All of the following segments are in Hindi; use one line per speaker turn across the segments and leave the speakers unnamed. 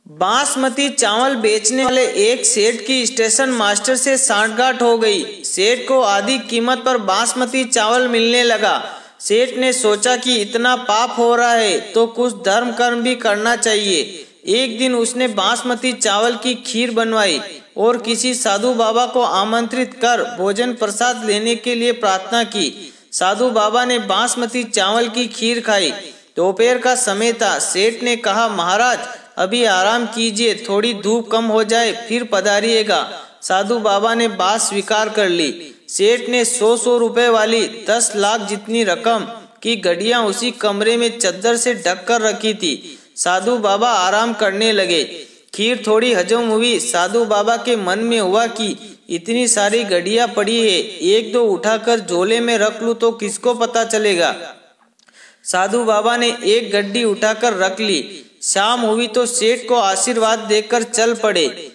बासमती चावल बेचने वाले एक सेठ की स्टेशन मास्टर से सांठगांठ हो गई। सेठ को आधी कीमत पर बासमती चावल मिलने लगा। सेठ ने सोचा कि इतना पाप हो रहा है तो कुछ धर्म कर्म भी करना चाहिए। एक दिन उसने बासमती चावल की खीर बनवाई और किसी साधु बाबा को आमंत्रित कर भोजन प्रसाद लेने के लिए प्रार्थना की। साधु बाबा ने बासमती चावल की खीर खाई। दोपहर का समय था। सेठ ने कहा, महाराज अभी आराम कीजिए, थोड़ी धूप कम हो जाए फिर पधारिएगा। साधु बाबा ने बात स्वीकार कर ली। सेठ ने 100 रुपए वाली 10 लाख जितनी रकम की घड़ियां उसी कमरे में चद्दर से ढक कर रखी थी। साधु बाबा आराम करने लगे। खीर थोड़ी हजम हुई। साधु बाबा के मन में हुआ कि इतनी सारी घड़ियां पड़ी है, एक दो उठाकर झोले में रख लूं तो किसको पता चलेगा। साधु बाबा ने एक गड्डी उठाकर रख ली। शाम हुई तो सेठ को आशीर्वाद देकर चल पड़े।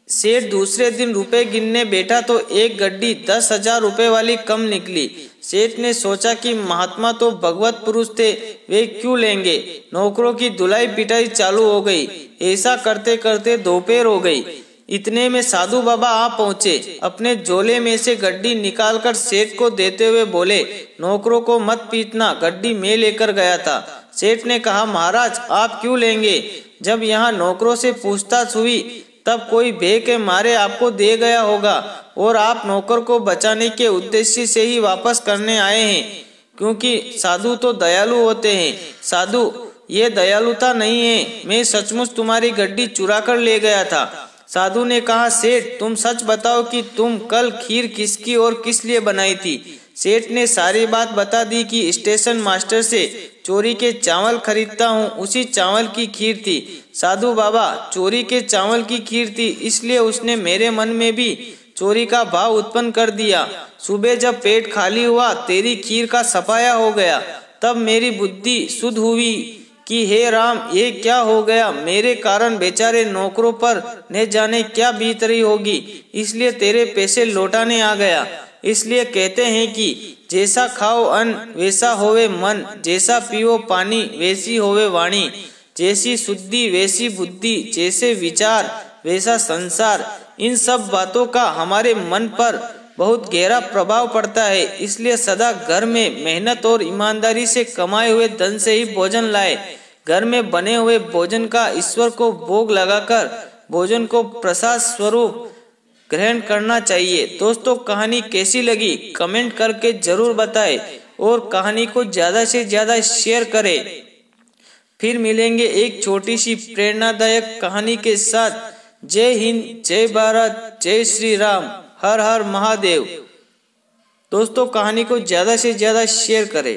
सेठ दूसरे दिन रुपए गिनने बैठा तो एक गड्डी 10,000 रुपए वाली कम निकली। सेठ ने सोचा कि महात्मा तो भगवत पुरुष थे, वे क्यों लेंगे। नौकरों की धुलाई पिटाई चालू हो गई। ऐसा करते करते दोपहर हो गई। इतने में साधु बाबा आ पहुँचे। अपने झोले में से गड्डी निकालकर सेठ को देते हुए बोले, नौकरों को मत पीटना, गड्डी मैं लेकर गया था। सेठ ने कहा, महाराज आप क्यों लेंगे। जब यहाँ नौकरों से पूछताछ हुई तब कोई भय के मारे आपको दे गया होगा और आप नौकर को बचाने के उद्देश्य से ही वापस करने आए हैं, क्योंकि साधु तो दयालु होते हैं। साधु, ये दयालुता नहीं है, मैं सचमुच तुम्हारी गड्डी चुरा कर ले गया था। साधु ने कहा, सेठ तुम सच बताओ कि तुम कल खीर किसकी और किस लिए बनाई थी। सेठ ने सारी बात बता दी कि स्टेशन मास्टर से चोरी के चावल खरीदता हूँ, उसी चावल की खीर थी। साधु बाबा, चोरी के चावल की खीर थी, इसलिए उसने मेरे मन में भी चोरी का भाव उत्पन्न कर दिया। सुबह जब पेट खाली हुआ तेरी खीर का सफाया हो गया, तब मेरी बुद्धि शुद्ध हुई कि हे राम, ये क्या हो गया। मेरे कारण बेचारे नौकरों पर न जाने क्या बीत रही होगी, इसलिए तेरे पैसे लौटाने आ गया। इसलिए कहते हैं कि जैसा खाओ अन्न वैसा होवे मन, जैसा पियो पानी वैसी होवे वाणी, जैसी शुद्धि वैसी बुद्धि, जैसे विचार वैसा संसार। इन सब बातों का हमारे मन पर बहुत गहरा प्रभाव पड़ता है। इसलिए सदा घर में मेहनत और ईमानदारी से कमाए हुए धन से ही भोजन लाए। घर में बने हुए भोजन का ईश्वर को भोग लगाकर भोजन को प्रसाद स्वरूप ग्रहण करना चाहिए। दोस्तों, कहानी कैसी लगी कमेंट करके जरूर बताएं और कहानी को ज्यादा से ज्यादा शेयर करें। फिर मिलेंगे एक छोटी सी प्रेरणादायक कहानी के साथ। जय हिंद, जय भारत, जय श्री राम, हर हर महादेव। दोस्तों, कहानी को ज्यादा से ज्यादा शेयर करें।